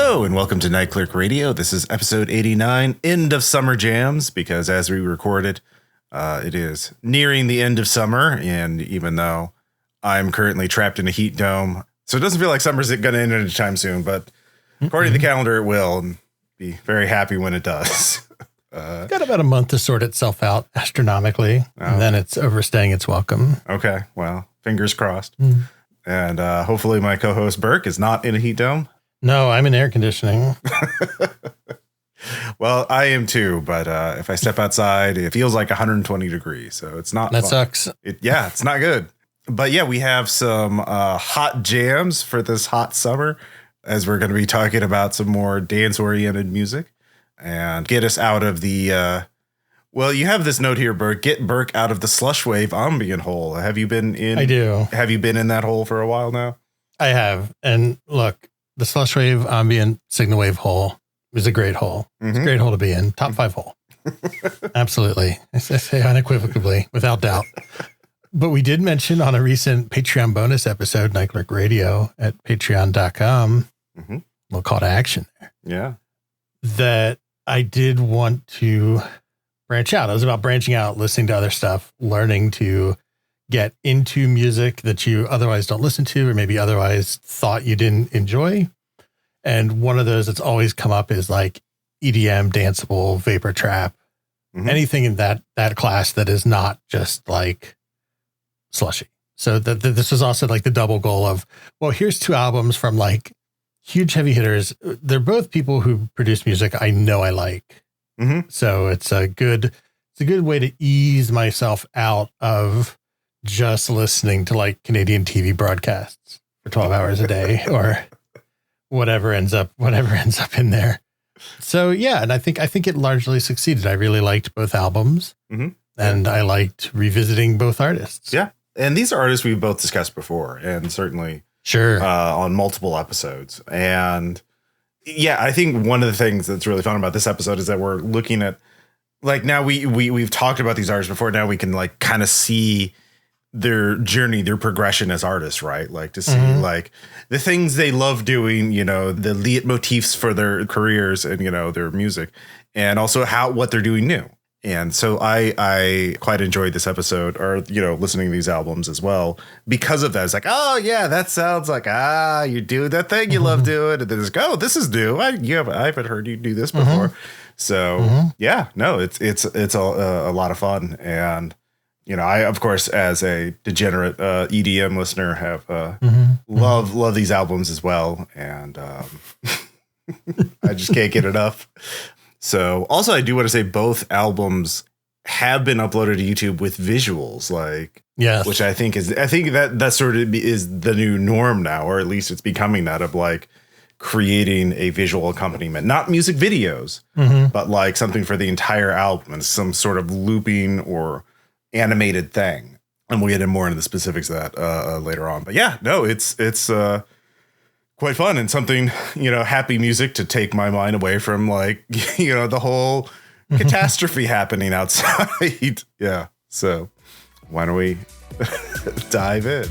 Hello and welcome to Night Clerk Radio. This is episode 89, End of Summer Jams, because as we recorded, it is nearing the end of summer, and even though I'm currently trapped in a heat dome, so it doesn't feel like summer's going to end anytime soon, but according to the calendar, it will, and be very happy when it does. Got about a month to sort itself out astronomically, and then it's overstaying its welcome. Okay, well, fingers crossed. And hopefully my co-host Burke is not in a heat dome. No, I'm in air conditioning. Well, I am too, but if I step outside, it feels like 120 degrees, so it's not That fun. sucks. It's not good. But yeah, we have some hot jams for this hot summer, as we're going to be talking about some more dance-oriented music and get us out of the... well, you have this note here, Burke. Get Burke out of the slush wave ambient hole. Have you been in? I do. Have you been in that hole for a while now? I have. And look, the slush wave ambient signal wave hole is a great hole. It's a great hole to be in. Top 5 hole. Absolutely. I say unequivocally, without doubt. But we did mention on a recent Patreon bonus episode, Night Clerk Radio at patreon.com, little call to action there. Yeah. That I did want to branch out. It was about branching out, listening to other stuff, learning to get into music that you otherwise don't listen to, or maybe otherwise thought you didn't enjoy. And one of those that's always come up is like EDM, danceable, vapor trap, anything in that class that is not just like slushy. So this was also like the double goal of, well, here's 2 albums from like huge heavy hitters. They're both people who produce music I know I like. So it's a good way to ease myself out of just listening to like Canadian TV broadcasts for 12 hours a day or whatever ends up in there. So yeah, and I think it largely succeeded. I really liked both albums, and I liked revisiting both artists. Yeah, and these are artists we've both discussed before, and certainly on multiple episodes. And yeah, I think one of the things that's really fun about this episode is that we're looking at, like, now we've talked about these artists before. Now we can like kind of see their journey, their progression as artists, right? Like to see like the things they love doing, you know, the leitmotifs for their careers and, you know, their music, and also what they're doing new. And so I quite enjoyed this episode, or, you know, listening to these albums as well because of that. It's like, oh yeah, that sounds like, you do that thing you love doing. And then it's like, oh, this is new. I haven't heard you do this before. So yeah, no, it's a lot of fun. And, you know, I, of course, as a degenerate EDM listener, have love these albums as well. And I just can't get enough. So also, I do want to say both albums have been uploaded to YouTube with visuals, like, yes, which I think that sort of is the new norm now, or at least it's becoming that, of like creating a visual accompaniment, not music videos, but like something for the entire album and some sort of looping or animated thing. And we'll get in more into the specifics of that later on. But yeah, no, it's quite fun and something, you know, happy music to take my mind away from, like, you know, the whole catastrophe happening outside. Yeah. So why don't we dive in?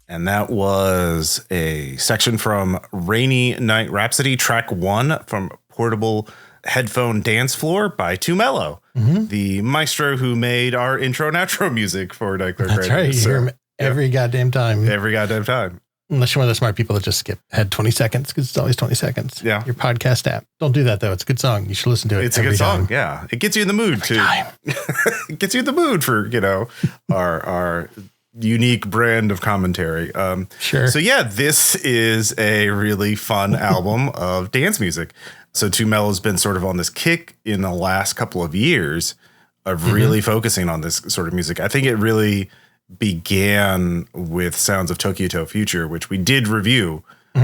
And that was a section from Rainy Night Rhapsody, track 1 from Portable Headphone Dance Floor by Mello, the maestro who made our intro and outro music for Night Clerk Radio. That's right. You hear him every goddamn time. Every goddamn time. Unless you're one of the smart people that just skip ahead 20 seconds because it's always 20 seconds. Yeah. Your podcast app. Don't do that, though. It's a good song. You should listen to it. It's a good song. Yeah. It gets you in the mood, too. It gets you in the mood for, our unique brand of commentary. Sure. So, yeah, this is a really fun album of dance music. So, Mello's been sort of on this kick in the last couple of years of really focusing on this sort of music. I think it really began with Sounds of Tokyo Future, which we did review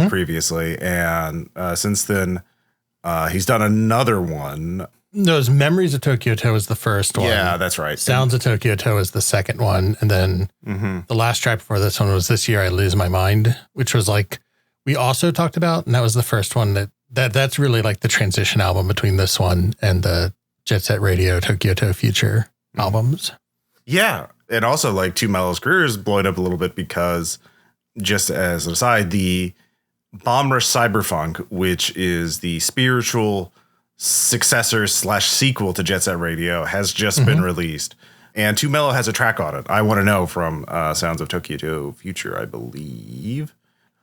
previously. And since then, he's done another one. Those Memories of Tokyo is the first one. Yeah, that's right. Sounds of Tokyo is the second one. And then the last track before this one was This Year I Lose My Mind, which was like, we also talked about. And that was the first one that's really like the transition album between this one and the Jet Set Radio Tokyo Future albums. Yeah. And also, like, Mello's career is blowing up a little bit because, just as an aside, the Bomb Rush Cyberfunk, which is the spiritual successor / sequel to Jet Set Radio, has just been released. And Mello has a track on it. I Want to Know from Sounds of Tokyo Future, I believe.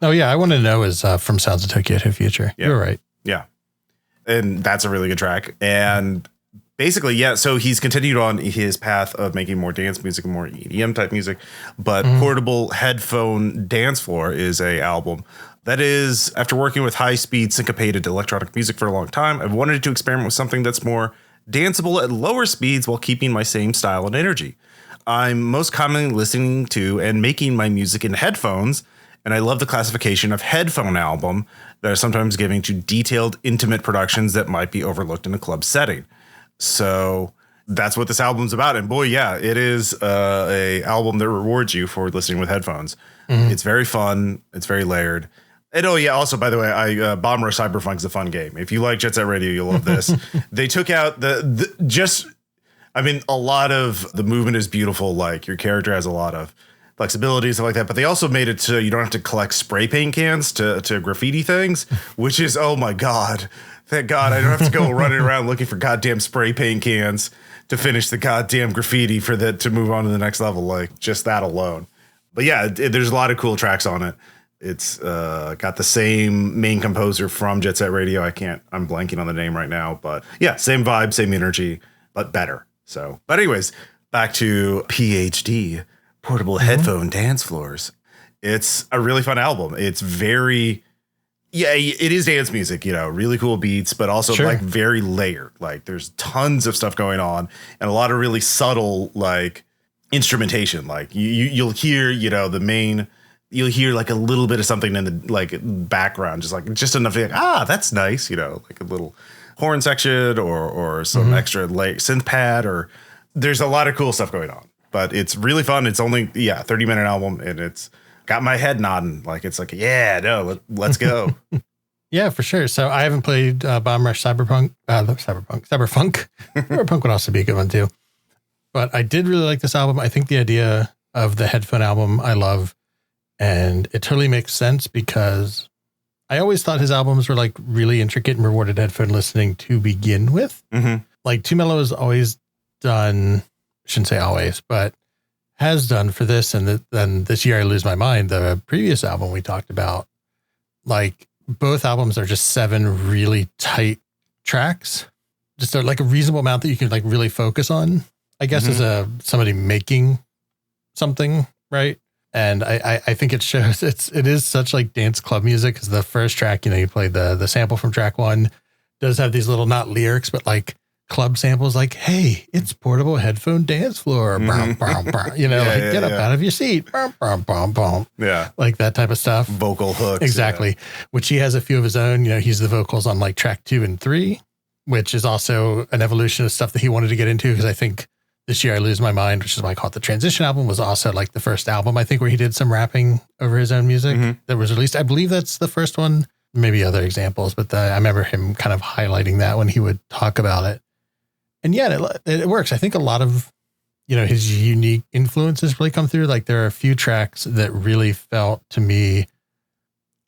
Oh, yeah. I Want to Know is from Sounds of Tokyo Future. Yeah. You're right. Yeah. And that's a really good track. And basically, yeah, so he's continued on his path of making more dance music and more EDM type music, but Portable Headphone Dance Floor is a album that is, after working with high-speed syncopated electronic music for a long time, I've wanted to experiment with something that's more danceable at lower speeds while keeping my same style and energy. I'm most commonly listening to and making my music in headphones, and I love the classification of headphone album that are sometimes giving to detailed, intimate productions that might be overlooked in a club setting. So that's what this album's about. And boy, yeah, it is a album that rewards you for listening with headphones. It's very fun. It's very layered. And oh, yeah, also, by the way, Bomb Rush Cyberfunk is a fun game. If you like Jet Set Radio, you'll love this. They took out a lot of the movement is beautiful. Like, your character has a lot of flexibility and stuff like that. But they also made it so you don't have to collect spray paint cans to graffiti things, which is, oh, my God. Thank God I don't have to go running around looking for goddamn spray paint cans to finish the goddamn graffiti to move on to the next level. Like, just that alone. But yeah, there's a lot of cool tracks on it. It's got the same main composer from Jet Set Radio. I'm blanking on the name right now, but yeah, same vibe, same energy, but better. So, but anyways, back to PHD, Portable Headphone Dance Floors. It's a really fun album. It's very... Yeah, it is dance music, really cool beats, but also like very layered. Like, there's tons of stuff going on and a lot of really subtle like instrumentation. Like you'll hear, you'll hear like a little bit of something in the like background, just enough to be like, that's nice, like a little horn section or some extra like synth pad, or there's a lot of cool stuff going on. But it's really fun. It's only 30-minute album, and it's got my head nodding. Like, it's like, let's go. Yeah, for sure. So I haven't played Bomb Rush Cyberfunk. Cyberpunk would also be a good one too. But I did really like this album. I think the idea of the headphone album I love, and it totally makes sense because I always thought his albums were like really intricate and rewarded headphone listening to begin with. Like, Mello has always done, shouldn't say always, but has done for this, and then This Year I Lose My Mind, the previous album we talked about, like, both albums are just 7 really tight tracks, just like a reasonable amount that you can like really focus on, I guess, as somebody making something, right? And I think it shows it is such like dance club music, because the first track, you played the sample from track 1 does have these little, not lyrics, but like club samples, like, hey, it's Portable Headphone Dance Floor. Get up out of your seat. Yeah. Like that type of stuff. Vocal hooks. Exactly. Yeah. Which he has a few of his own. He's the vocals on like track 2 and 3, which is also an evolution of stuff that he wanted to get into, because I think This Year I Lose My Mind, which is why I call it the transition album, was also like the first album, I think, where he did some rapping over his own music that was released. I believe that's the first one, maybe other examples, but I remember him kind of highlighting that when he would talk about it. And yeah, it works. I think a lot of, his unique influences really come through. Like, there are a few tracks that really felt to me,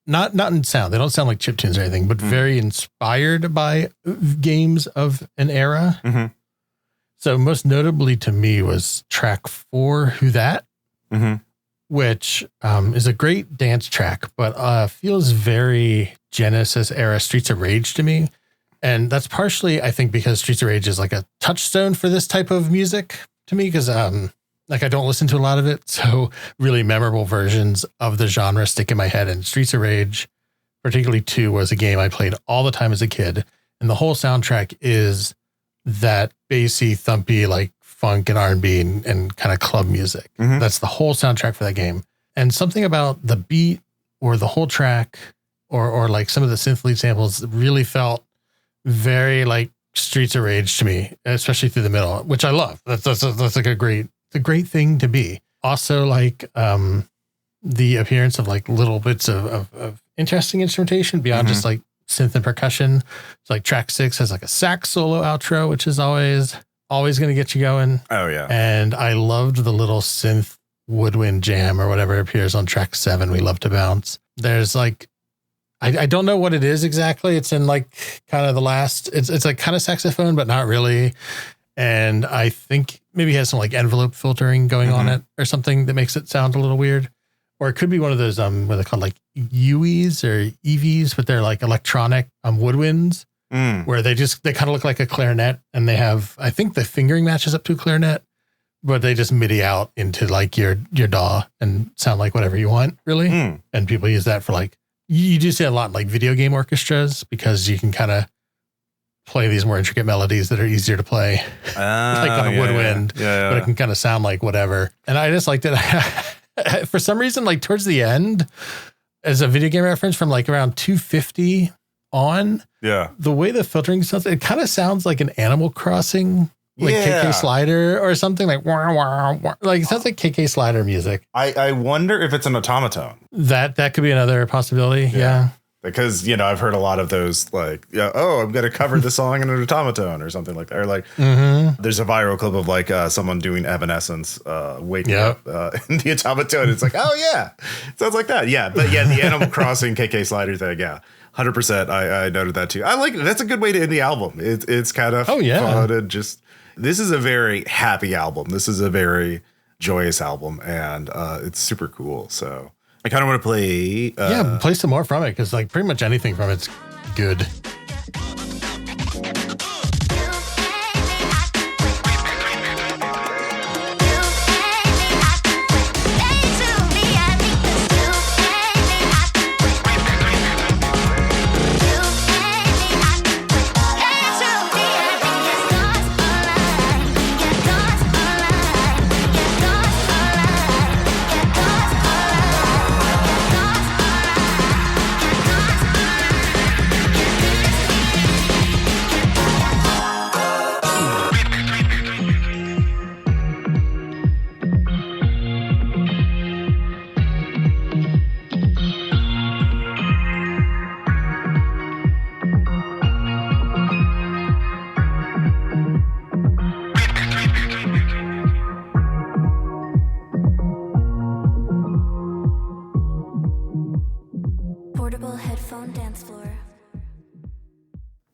not in sound, they don't sound like chiptunes or anything, but very inspired by games of an era. So most notably to me was track 4, Who That? which is a great dance track, but feels very Genesis era Streets of Rage to me. And that's partially, I think, because Streets of Rage is like a touchstone for this type of music to me, because like I don't listen to a lot of it. So really memorable versions of the genre stick in my head. And Streets of Rage, particularly 2, was a game I played all the time as a kid. And the whole soundtrack is that bassy, thumpy, like funk and R&B and kind of club music. Mm-hmm. That's the whole soundtrack for that game. And something about the beat or the whole track or like some of the synth lead samples really felt very like Streets of Rage to me, especially through the middle, which I love. That's like a great thing to be. Also, like the appearance of like little bits of interesting instrumentation beyond just like synth and percussion. It's like track 6 has like a sax solo outro, which is always going to get you going. Oh yeah. And I loved the little synth woodwind jam or whatever appears on track 7. We Love to Bounce. There's like, I don't know what it is exactly. It's in like kind of the last, it's like kind of saxophone, but not really. And I think maybe it has some like envelope filtering going on it or something that makes it sound a little weird. Or it could be one of those, what are they called, like UEs or EVs, but they're like electronic woodwinds where they kind of look like a clarinet, and they have, I think the fingering matches up to a clarinet, but they just MIDI out into like your DAW and sound like whatever you want, really. And people use that for like, you do see a lot in like video game orchestras because you can kind of play these more intricate melodies that are easier to play like on a woodwind, but it can kind of sound like whatever. And I just liked it. For some reason, like towards the end, as a video game reference from like around 250 on, the way the filtering sounds, it kind of sounds like an Animal Crossing, like KK Slider or something like wah, wah, wah. Like it sounds like KK Slider music. I wonder if it's an automaton. That could be another possibility. Yeah. Because, I've heard a lot of those like, I'm going to cover the song in an automaton or something like that. Or like there's a viral clip of like someone doing Evanescence waking up in the automaton. It's like, oh, yeah, it sounds like that. Yeah. But yeah, the Animal Crossing KK Slider thing. Yeah, 100%. I noted that, too. I like it. That's a good way to end the album. It's kind of fun and just this is a very happy album. This is a very joyous album, and it's super cool. So I kind of want to play. Play some more from it, because like pretty much anything from it's good.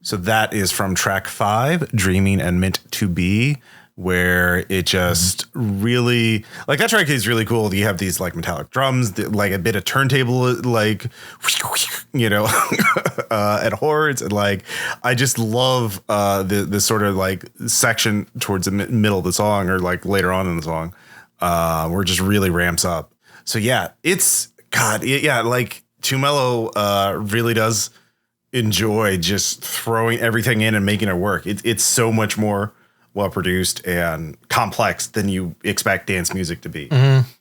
So that is from track 5, Dreaming and Meant to Be, where it just really, like, that track is really cool. You have these like metallic drums, like a bit of turntable, like, at horns. And like, I just love the sort of like section towards the middle of the song, or like later on in the song, where it just really ramps up. So yeah, like Too Mello really does enjoy just throwing everything in and making it work. It's so much more well produced and complex than you expect dance music to be.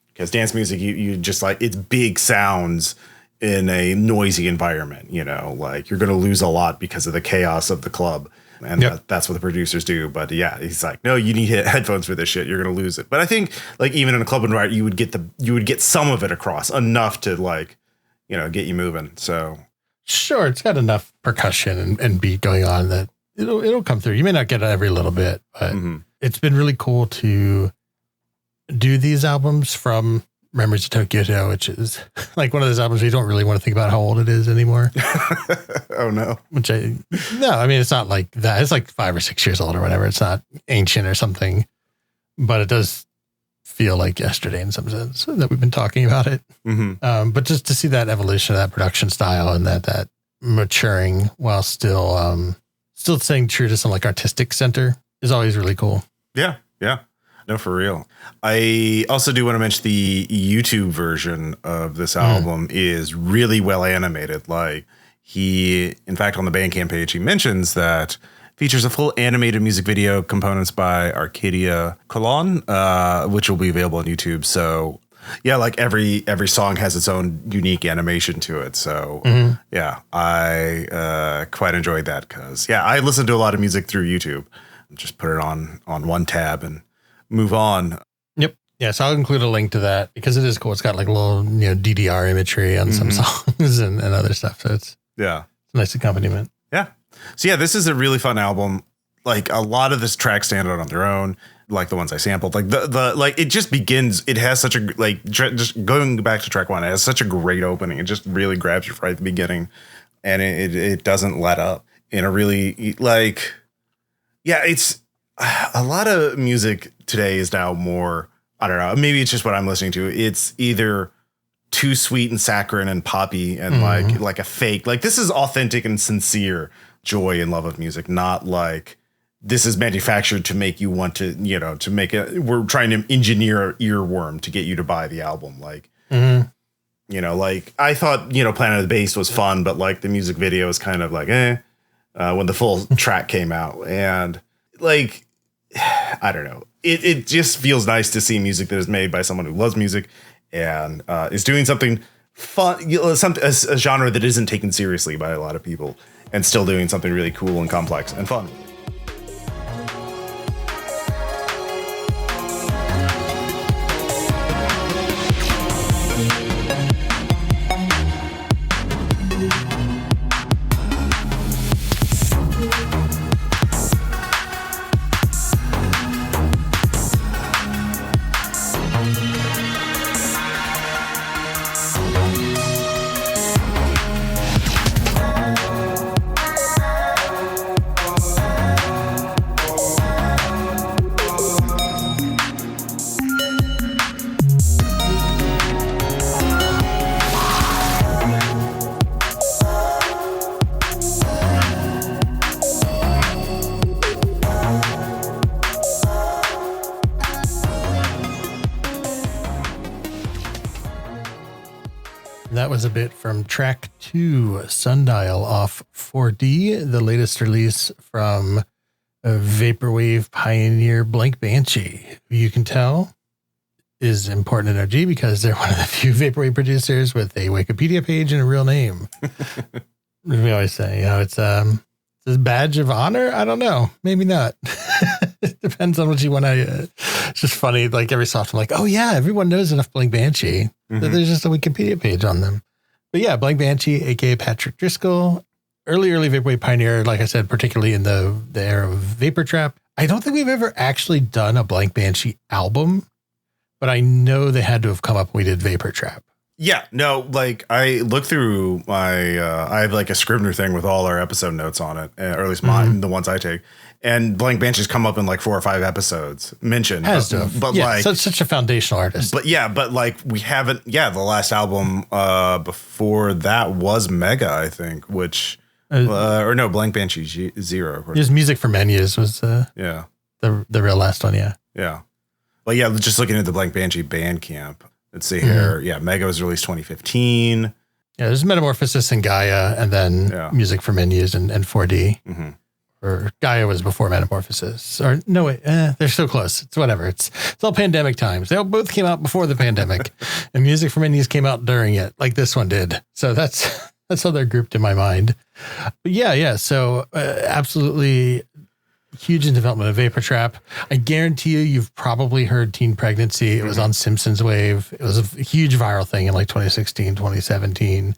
Because dance music, you just like, it's big sounds in a noisy environment. Like you're going to lose a lot because of the chaos of the club, and that's what the producers do. But yeah, he's like, no, you need headphones for this shit. You're going to lose it. But I think like even in a club environment, you would get some of it across enough to like, get you moving. So. Sure, it's got enough percussion and beat going on that it'll come through. You may not get it every little bit, but it's been really cool to do these albums from Memories of Tokyo, which is like one of those albums where you don't really want to think about how old it is anymore. Oh no. It's not like that. It's like 5 or 6 years old or whatever. It's not ancient or something, but it does feel like yesterday in some sense that we've been talking about it. Mm-hmm. But just to see that evolution of that production style and that maturing while still staying true to some like artistic center is always really cool. Yeah. Yeah. No, for real. I also do want to mention the YouTube version of this album is really well animated. Like in fact, on the Bandcamp page, he mentions that features a full animated music video, components by Arcadia Colon, which will be available on YouTube. So yeah, like every song has its own unique animation to it. So yeah, I quite enjoyed that because I listen to a lot of music through YouTube. Just put it on one tab and move on. Yep. Yeah. So I'll include a link to that because it is cool. It's got like a little, DDR imagery on some songs and other stuff. So it's a nice accompaniment. Yeah. So yeah, this is a really fun album. Like a lot of this tracks stand out on their own, like the ones I sampled. Like like it just begins. It has such a just going back to track one. It has such a great opening. It just really grabs you right at the beginning, and it doesn't let up in a really like. Yeah, it's a lot of music today is now more, I don't know, maybe it's just what I'm listening to. It's either too sweet and saccharine and poppy and like a fake, like this is authentic and sincere joy and love of music, not like this is manufactured to make you want to, to make it. We're trying to engineer an earworm to get you to buy the album. Like, like I thought, Planet of the Bass was fun, but like the music video is kind of like, when the full track came out and like, I don't know. It just feels nice to see music that is made by someone who loves music and is doing something fun, a genre that isn't taken seriously by a lot of people and still doing something really cool and complex and fun. That was a bit from track 2, Sundial off 4D, the latest release from vaporwave pioneer Blank Banshee, who you can tell is important in OG because they're one of the few vaporwave producers with a Wikipedia page and a real name. We always say, it's a badge of honor. I don't know. Maybe not. It depends on what you want to. It's just funny. Like every so often, like, oh yeah, everyone knows enough Blank Banshee. So there's just a Wikipedia page on them. But yeah, Blank Banshee, aka Patrick Driscoll, early vaporwave pioneer. Like I said, particularly in the era of vapor trap. I don't think we've ever actually done a Blank Banshee album, but I know they had to have come up when we did vapor trap. Yeah, no, like I looked through my, I have like a Scrivener thing with all our episode notes on it, or at least mine, the ones I take. And Blank Banshee's come up in like 4 or 5 episodes mentioned. But yeah, like, so it's such a foundational artist. But like we haven't, the last album before that was Mega, I think, which, or no, Blank Banshee Zero. His Music for Menus was the real last one, yeah. Yeah. Well, yeah, just looking at the Blank Banshee Bandcamp. Let's see here. Yeah, Mega was released 2015. Yeah, there's Metamorphosis and Gaia, and then Music for Menus and 4D. Mm-hmm. Or Gaia was before Metamorphosis. Or no, wait, they're so close. It's whatever. It's all pandemic times. They all both came out before the pandemic, and Music for Menus came out during it, like this one did. So that's how they're grouped in my mind. But yeah. So absolutely huge in development of vapor trap. I guarantee you've probably heard Teen Pregnancy. It was on Simpsons Wave. It was a huge viral thing in like 2016, 2017.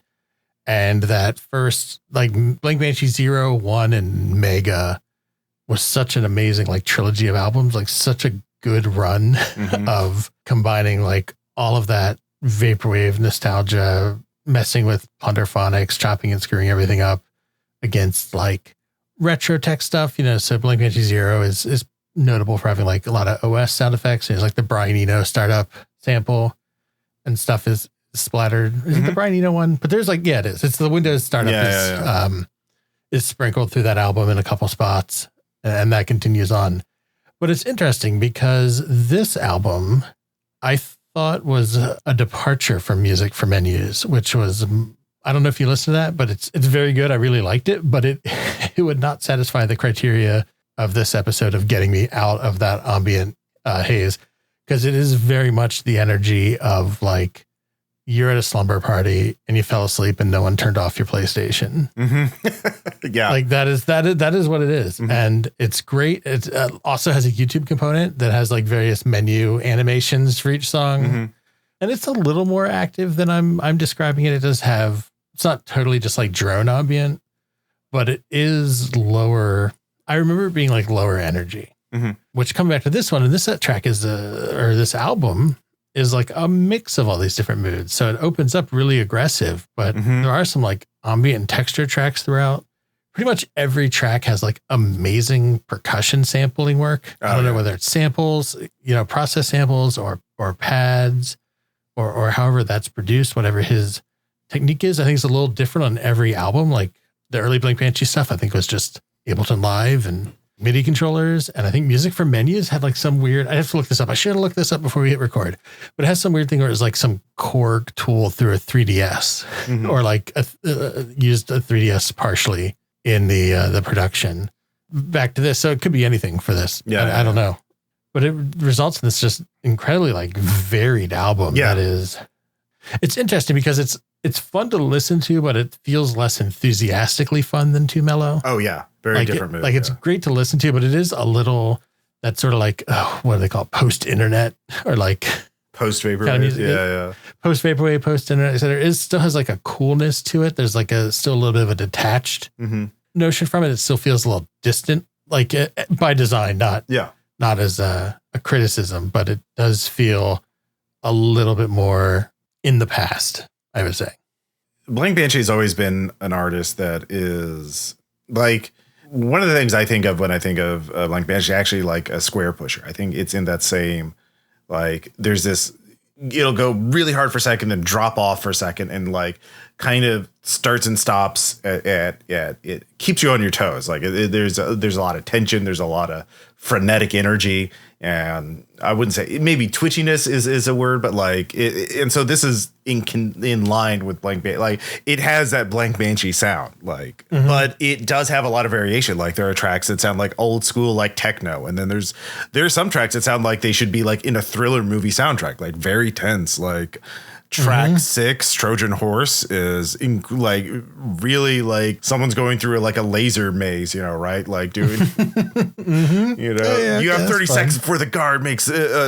And that first, like Blank Banshee 0, 1, and Mega was such an amazing like trilogy of albums, like such a good run of combining like all of that vaporwave nostalgia, messing with plunderphonics, chopping and screwing everything up against like retro tech stuff, so Blank Banshee 0 is notable for having like a lot of OS sound effects. There's like the Brian Eno startup sample and stuff is splattered. Is it the Brian Eno one? But there's like, yeah, it is. It's the Windows startup is sprinkled through that album in a couple spots, and that continues on. But it's interesting because this album I thought was a departure from Music for Menus, which was, I don't know if you listen to that, but it's very good. I really liked it, but it would not satisfy the criteria of this episode of getting me out of that ambient haze, because it is very much the energy of like, you're at a slumber party and you fell asleep and no one turned off your PlayStation. Yeah. Like that is what it is. And it's great. It also has a YouTube component that has like various menu animations for each song. And it's a little more active than I'm describing it. It does have, it's not totally just like drone ambient, but it is lower. I remember it being like lower energy, which coming back to this one, and this track is or this album is like a mix of all these different moods. So it opens up really aggressive, but there are some like ambient and texture tracks throughout. Pretty much every track has like amazing percussion sampling work. I don't know whether it's samples, process samples or pads or however that's produced, whatever his technique is. I think it's a little different on every album. Like the early Blank Banshee stuff, I think was just Ableton Live and MIDI controllers. And I think Music for Menus had like some weird, I have to look this up. I should have looked this up before we hit record, but it has some weird thing where it's like some Korg tool through a 3DS or like used a 3DS partially in the production. Back to this. So it could be anything for this. I don't know, but it results in this just incredibly like varied album. Yeah. It's interesting because it's fun to listen to, but it feels less enthusiastically fun than Too Mellow. Oh yeah. Very different movie. Like it's great to listen to, but it is a little, that's sort of like, what do they call it? Post-internet or like post-vaporwave. Post-vaporwave, post-internet, etc. It still has like a coolness to it. There's like still a little bit of a detached notion from it. It still feels a little distant, like by design, not as a criticism, but it does feel a little bit more in the past, I would say. Blank Banshee has always been an artist that is like, one of the things I think of when I think of Blank Banshee, actually like a square pusher. I think it's in that same, like there's this, it'll go really hard for a second, then drop off for a second, and like kind of starts and stops at it keeps you on your toes. Like there's a lot of tension. There's a lot of frenetic energy. And I wouldn't say, maybe twitchiness is a word, but like and so this is in line with Blank Banshee. Like it has that Blank Banshee sound, like, but it does have a lot of variation. Like there are tracks that sound like old school, like techno, and then there's some tracks that sound like they should be like in a thriller movie soundtrack, like very tense. Like track 6, Trojan Horse, is like really like someone's going through like a laser maze, right? Like doing, you have 30 seconds before the guard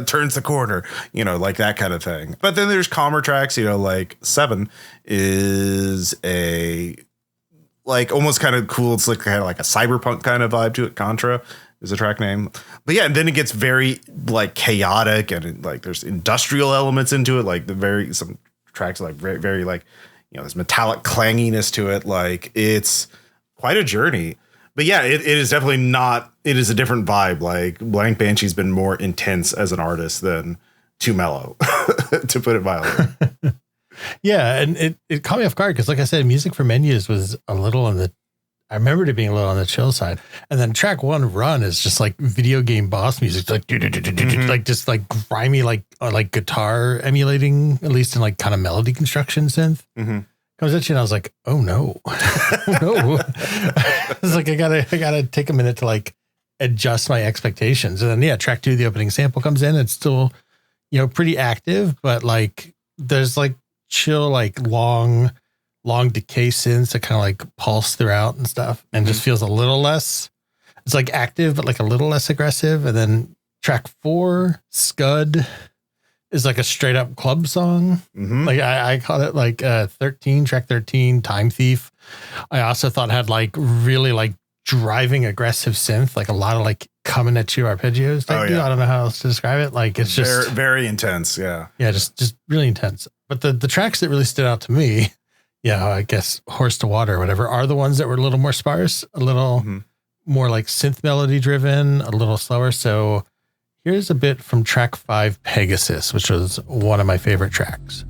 turns the corner, like that kind of thing. But then there's calmer tracks, like 7 is a like almost kind of cool. It's like kind of like a cyberpunk kind of vibe to it. Contra is the track name. But yeah, and then it gets very like chaotic and like there's industrial elements into it. Like some tracks like very, very like, there's metallic clanginess to it. Like it's quite a journey. But yeah, it is definitely not, it is a different vibe. Like Blank Banshee's been more intense as an artist than Too Mellow, to put it mildly. Yeah, and it caught me off guard because, like I said, Music for Menus was a little I remembered it being a little on the chill side. And then track 1, Run, is just like video game boss music, like like just like grimy, like guitar emulating, at least in like kind of melody construction synth. Comes at you and I was like, oh no, no. I was like, I gotta take a minute to like adjust my expectations. And then track 2, the opening sample comes in. It's still, pretty active, but like there's like chill, like long decay synths that kind of like pulse throughout and stuff, and just feels a little less, it's like active, but like a little less aggressive. And then track 4, Scud, is like a straight up club song. Like I call it like track 13, Time Thief. I also thought had like really like driving aggressive synth, like a lot of like coming at you arpeggios type deal. I don't know how else to describe it. Like it's just very, very intense. Yeah, just really intense. But the tracks that really stood out to me, I guess Horse to Water or whatever, are the ones that were a little more sparse, a little more like synth melody driven, a little slower. So here's a bit from track 5, Pegasus, which was one of my favorite tracks.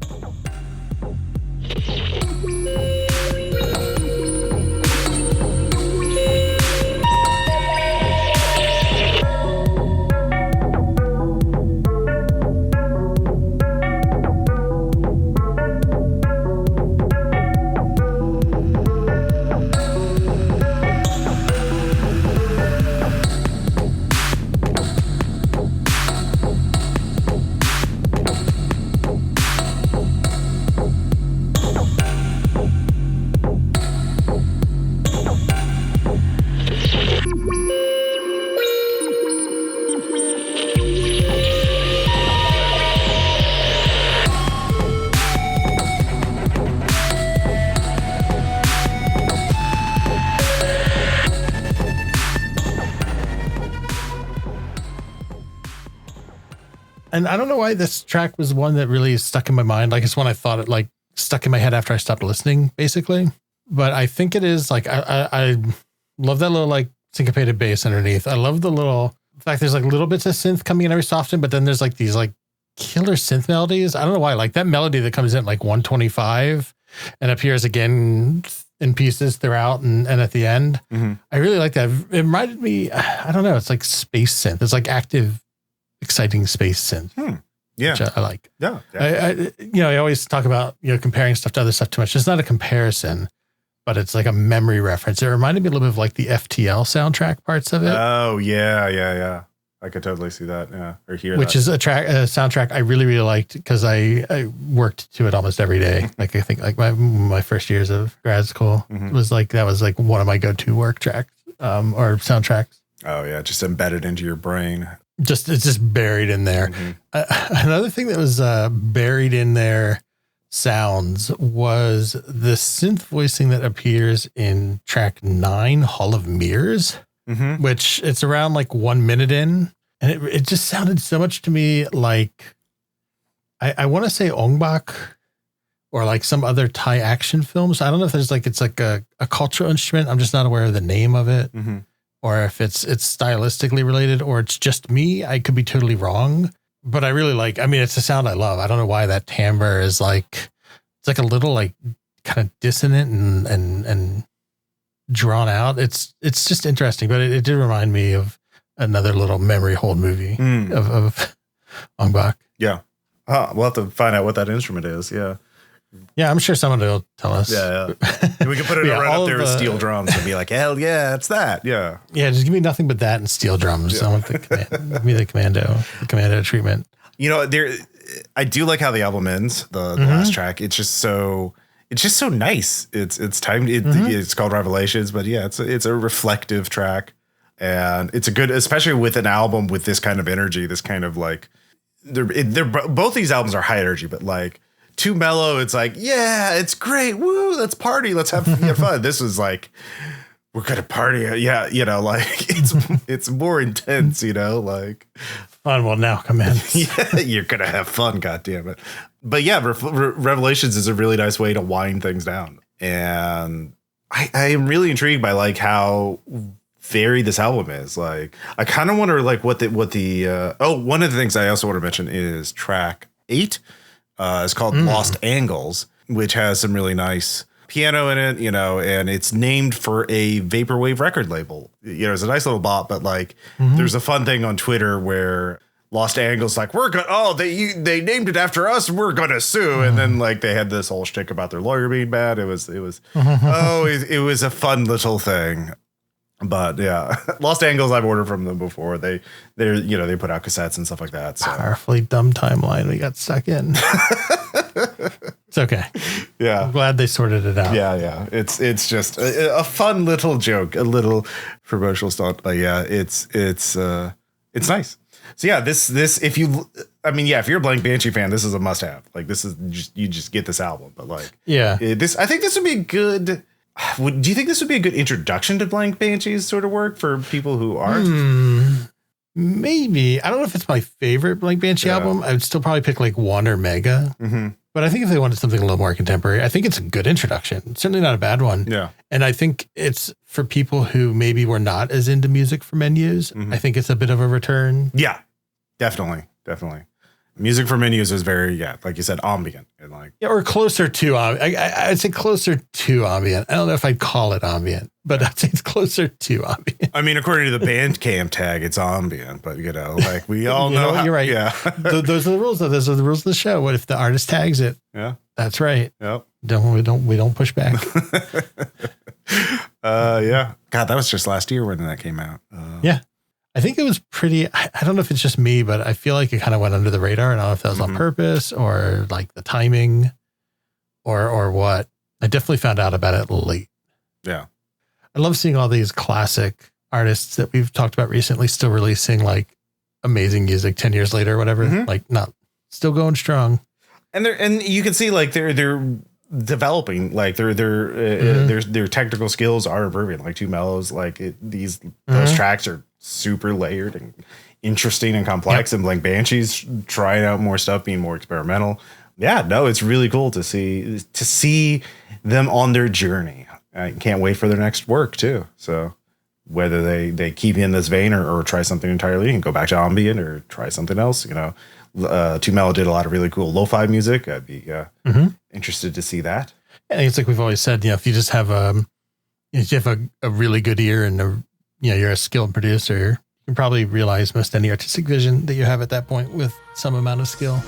And I don't know why this track was one that really stuck in my mind. Like it's one I thought it like stuck in my head after I stopped listening, basically. But I think it is like, I love that little like syncopated bass underneath. I love the little, in fact, there's like little bits of synth coming in every so often, but then there's like these like killer synth melodies. I don't know why, like that melody that comes in at like 125 and appears again in pieces throughout and at the end. Mm-hmm. I really like that. It reminded me, I don't know, it's like space synth. It's like active, exciting space synth. Yeah. Which I like. Yeah. I always talk about, comparing stuff to other stuff too much. It's not a comparison, but it's like a memory reference. It reminded me a little bit of like the FTL soundtrack parts of it. Oh yeah. I could totally see that. Yeah. Or hear which is a soundtrack I really, really liked because I worked to it almost every day. Like I think like my first years of grad school was like, that was like one of my go-to work tracks or soundtracks. Oh yeah. Just embedded into your brain. It's just buried in there. Another thing that was buried in there sounds was the synth voicing that appears in track 9, Hall of Mirrors, which it's around like 1 minute in. And it just sounded so much to me like, I want to say Ong-bak or like some other Thai action films. I don't know if there's like, it's like a cultural instrument. I'm just not aware of the name of it. Or if it's stylistically related, or it's just me. I could be totally wrong, but I really like, it's a sound I love. I don't know why that timbre is like, it's like a little like kind of dissonant and drawn out. It's just interesting, but it did remind me of another little memory hold movie of Ong-bak. Yeah. We'll have to find out what that instrument is. Yeah. Yeah, I'm sure someone will tell us. Yeah. We can put it right up there with steel drums and be like, hell yeah, it's that. Yeah. Yeah, just give me nothing but that and steel drums. Yeah. I want give me the commando treatment. I do like how the album ends, the last track. It's just so nice. It's timed. It's called Revelations, but yeah, it's a reflective track. And it's a good, especially with an album with this kind of energy, this kind of like, they're both these albums are high energy, but like, too mellow, it's like, yeah, it's great. Woo, let's party. Let's have fun. This is like, we're gonna party. Yeah, like it's more intense, like fun will now commence. Yeah, you're gonna have fun, goddammit. But yeah, Revelations is a really nice way to wind things down. And I am really intrigued by like how varied this album is. Like, I kind of wonder like what the one of the things I also want to mention is track 8. It's called Lost Angles, which has some really nice piano in it, and it's named for a vaporwave record label. It's a nice little bop, but like there's a fun thing on Twitter where Lost Angles like, they named it after us, we're gonna sue. And then like they had this whole shtick about their lawyer being bad. It was it was a fun little thing. But yeah, Lost Angles, I've ordered from them before. They put out cassettes and stuff like that. So. Powerfully dumb timeline we got stuck in. It's okay. Yeah, I'm glad they sorted it out. Yeah. It's just a fun little joke, a little promotional stunt. But yeah, it's nice. So yeah, this if you're a Blank Banshee fan, this is a must have. Like this is you just get this album. But like I think this would be good. Do you think this would be a good introduction to Blank Banshee's sort of work for people who aren't? Maybe. I don't know if it's my favorite Blank Banshee album. I would still probably pick like 1 or Mega. But I think if they wanted something a little more contemporary, I think it's a good introduction. It's certainly not a bad one. Yeah. And I think it's for people who maybe were not as into music for menus. I think it's a bit of a return. Yeah, definitely. Music for menus is very, like you said, ambient and like, or closer to, I'd say closer to ambient. I don't know if I'd call it ambient, but I'd say it's closer to ambient. I mean, according to the Bandcamp tag, it's ambient, but like we all know, you're right. Yeah. Those are the rules though. Those are the rules of the show. What if the artist tags it? Yeah, that's right. Yep. We don't push back. Yeah. God, that was just last year when that came out. Yeah. I think it was pretty, I don't know if it's just me, but I feel like it kind of went under the radar. And I don't know if that was on purpose or like the timing or what. I definitely found out about it late. Yeah. I love seeing all these classic artists that we've talked about recently still releasing like amazing music 10 years later or whatever, like not still going strong. And you can see like they're developing, like their technical skills are improving. Like Mello's, like those tracks are super layered and interesting and complex. And Blank Banshee's trying out more stuff, being more experimental. Yeah, no, it's really cool to see them on their journey. I can't wait for their next work too. So whether they keep in this vein or try something entirely and go back to ambient or try something else, Mello did a lot of really cool lo-fi music. I'd be interested to see that. And it's like we've always said, if you just have if you have a really good ear and you're a skilled producer, you can probably realize most any artistic vision that you have at that point with some amount of skill.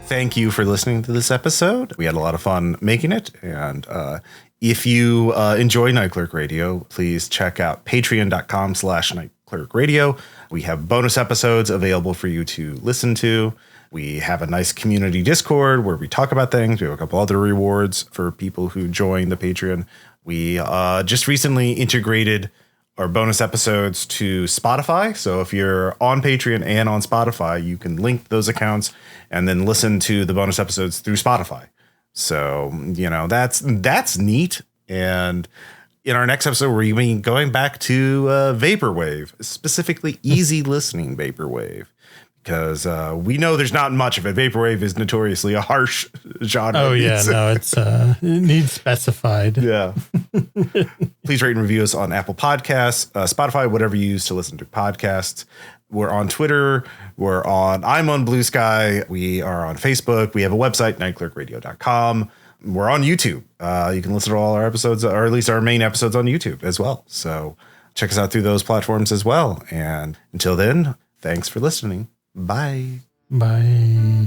Thank you for listening to this episode. We had a lot of fun making it. And if you enjoy Night Clerk Radio, please check out patreon.com/nightclerkradio. We have bonus episodes available for you to listen to. We have a nice community Discord where we talk about things. We have a couple other rewards for people who join the Patreon. We just recently integrated our bonus episodes to Spotify. So if you're on Patreon and on Spotify, you can link those accounts and then listen to the bonus episodes through Spotify. So, that's neat. And in our next episode, we're going to be going back to Vaporwave, specifically easy listening Vaporwave, because we know there's not much of it. Vaporwave is notoriously a harsh genre. Oh, yeah. No, it needs specified. Yeah. Please rate and review us on Apple Podcasts, Spotify, whatever you use to listen to podcasts. We're on Twitter. I'm on Blue Sky. We are on Facebook. We have a website, nightclerkradio.com. We're on YouTube. You can listen to all our episodes, or at least our main episodes, on YouTube as well. So check us out through those platforms as well. And until then, thanks for listening. Bye. Bye.